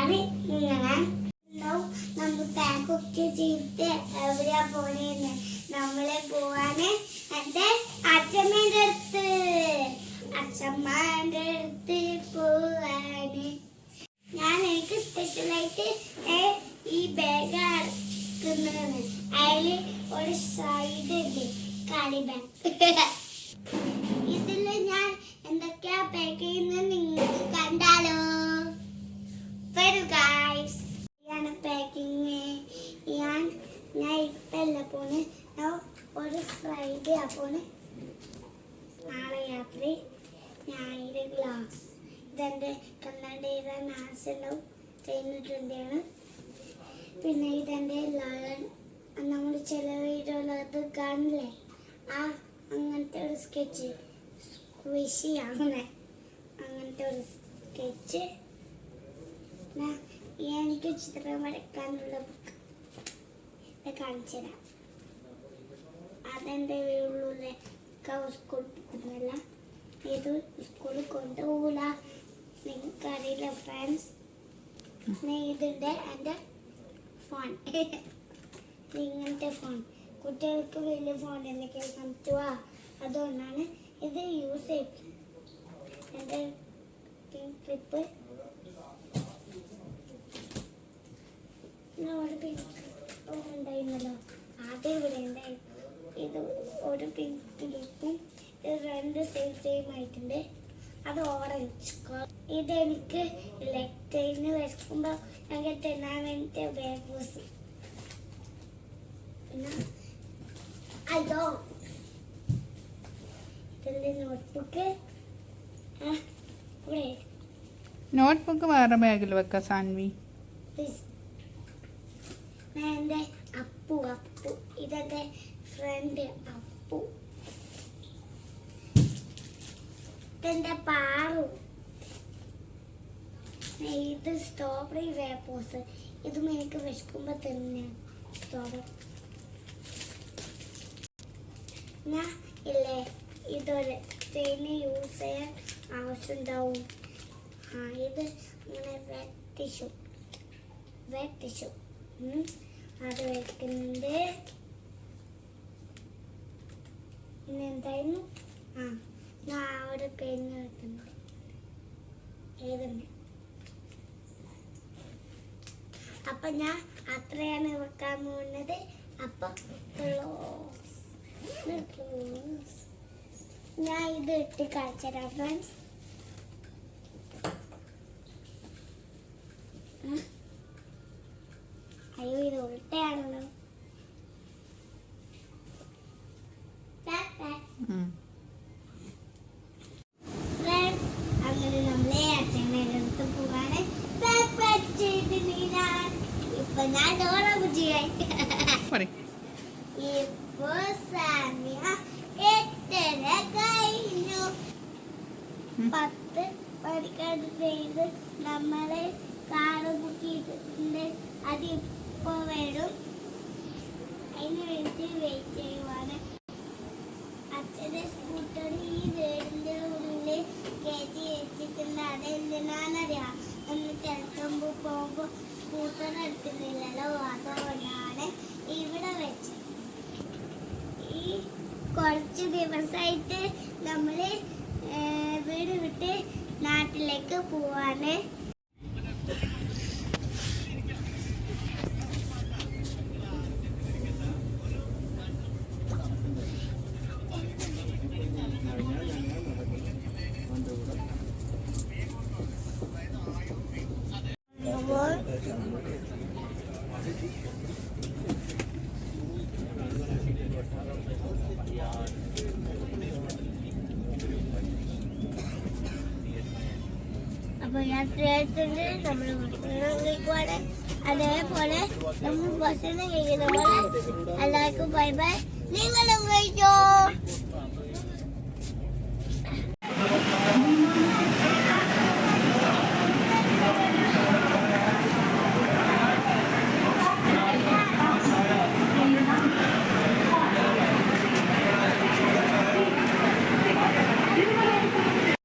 ഇതാണ് ഇങ്ങനെ നമ്മൾ പാക്കൊക്കെ ചെയ്തിട്ട് എവിടെയാ പോണേന്ന് നമ്മളെ പോവാന് എന്റെ അച്ഛമ്മേന്റെ അടുത്ത് പോവാന് എനിക്ക് സ്പെഷ്യലായിട്ട് ഈ ബാഗ് ആക്കുന്നതാണ് അതില് ഒരു സൈഡ് ഉണ്ട് കളി ബാഗ് ഇതില് ഞാൻ എന്തൊക്കെയാ പാക്ക് ചെയ്യുന്നത് നിങ്ങൾക്ക് കണ്ടാലോ വരൂ ഗൈസ് പാക്കിങ് ഞാൻ ഇപ്പല്ല പോണ് ഒരു ഫ്രൈഡേ ആ പോണ് നാളെ രാത്രി ഞായറ് ഗ്ലാസ് ഇതെൻ്റെ കണ്ണടയുടെ നാശം ചെയ്യുന്നിട്ടുണ്ടാണ് പിന്നെ ഇതെൻ്റെ നമ്മൾ ചില വീടുള്ളത് കാണില്ലേ അങ്ങനത്തെ ഒരു സ്കെച്ച് സ്ക്വിഷി അങ്ങനെ അങ്ങനത്തെ ഒരു സ്കെച്ച് എനിക്ക് ചിത്രം വരയ്ക്കാനുള്ള ബുക്ക് കാണിച്ചു തരാം അതെൻ്റെ വീട്ടിലുള്ള സ്കൂളിൽ പോകുന്നില്ല ഇത് സ്കൂളിൽ കൊണ്ടുപോകില്ല നിങ്ങൾക്കറിയില്ല ഫ്രണ്ട്സ് ഇതുണ്ട് എൻ്റെ ഫോൺ ഇങ്ങനത്തെ ഫോൺ കുട്ടികൾക്ക് വലിയ ഫോൺ എന്തൊക്കെ പറ്റുക അതുകൊണ്ടാണ് ഇത് യൂസ് ചെയ്യും എൻ്റെ ക്ലിപ്പ് ഒരു പിങ്ക് ഉണ്ടായിരുന്നല്ലോ ആദ്യം ഇവിടെ ഉണ്ടായി ഇത് ഒരു പിങ്ക് ക്ലിപ്പും ഇത് രണ്ട് സെയിം ആയിട്ടുണ്ട് അത് ഓറഞ്ച് ഇതെനിക്ക് ലെറ്ററിന് വരക്കുമ്പോൾ ഞങ്ങൾക്ക് തിന്നാൻ വേണ്ടിയിട്ട് ബാഗ് പിന്നെ അയ്യോ ഇതിൻ്റെ നോട്ട്ബുക്ക് ഇവിടെ നോട്ട്ബുക്ക് വേറെ ബാഗിൽ വെക്കാം സാൻവി എൻ്റെ അപ്പു ഇതെൻ്റെ ഫ്രണ്ട് അപ്പു ഇതെൻ്റെ പാറു ഇത് സ്ട്രോബെറി വേപ്പോസ് ഇതും എനിക്ക് വിശക്കുമ്പോൾ തന്നെ സ്ട്രോബെറി ഞാൻ ഇല്ലേ ഇതൊരു തേന് യൂസ് ചെയ്യാൻ ആവശ്യമുണ്ടാവും ഇത് ഇങ്ങനെ വെറ്റ് ടിഷ്യൂ അത് വെക്കുന്നുണ്ട് പിന്നെ എന്തായിരുന്നു ഞാൻ അവിടെ പെന്ന് വെക്കുന്നുണ്ട് ഏതുണ്ട് അപ്പൊ ഞാൻ അത്രയാണ് വെക്കാൻ പോകുന്നത് അപ്പൊ ഞാൻ ഇത് ഇട്ട് കാണിച്ചുതരാം ഫ്രണ്ട്സ് അയ്യോ ഇത് ഉൾട്ടയാണല്ലോ ഫ്രണ്ട്സ് അങ്ങനെ നമ്മളെ അച്ഛൻ്റെ അടുത്ത് പോകാണ് ഇപ്പൊ ഞാൻ ഡോറ ബുജിയായി ഇപ്പൊ സമയം 8:30 കഴിഞ്ഞു 10 മണിക്കാണ് ചെയ്ത് നമ്മളെ കാറ് ബുക്ക് ചെയ്തിട്ടുണ്ട് അതിപ്പോ വരും അതിന് വേണ്ടി വെയിറ്റ് ചെയ്യുവാണ് അച്ഛൻ്റെ സ്കൂട്ടർ ഈ വീടിൻ്റെ ഉള്ളിൽ കയറ്റി വെച്ചിട്ടുണ്ട് അതെന്തിനാണെന്നറിയാം ഒന്ന് തിരക്കുമ്പോൾ പോകുമ്പോൾ സ്കൂട്ടർ എടുക്കുന്നില്ലല്ലോ അതുകൊണ്ടാണ് ഇവിടെ വെച്ചത് ഈ കുറച്ച് ദിവസമായിട്ട് നമ്മൾ വീട് വിട്ട് നാട്ടിലേക്ക് പോവാണ് അപ്പോൾ യാത്രയായിട്ടുണ്ട് നമ്മൾ കഴിക്കുവാണ് അതേപോലെ നമ്മൾ ഭക്ഷണം കഴിക്കുന്ന പോലെ എല്ലാവർക്കും ബൈ ബൈ നിങ്ങളും കഴിച്ചോ.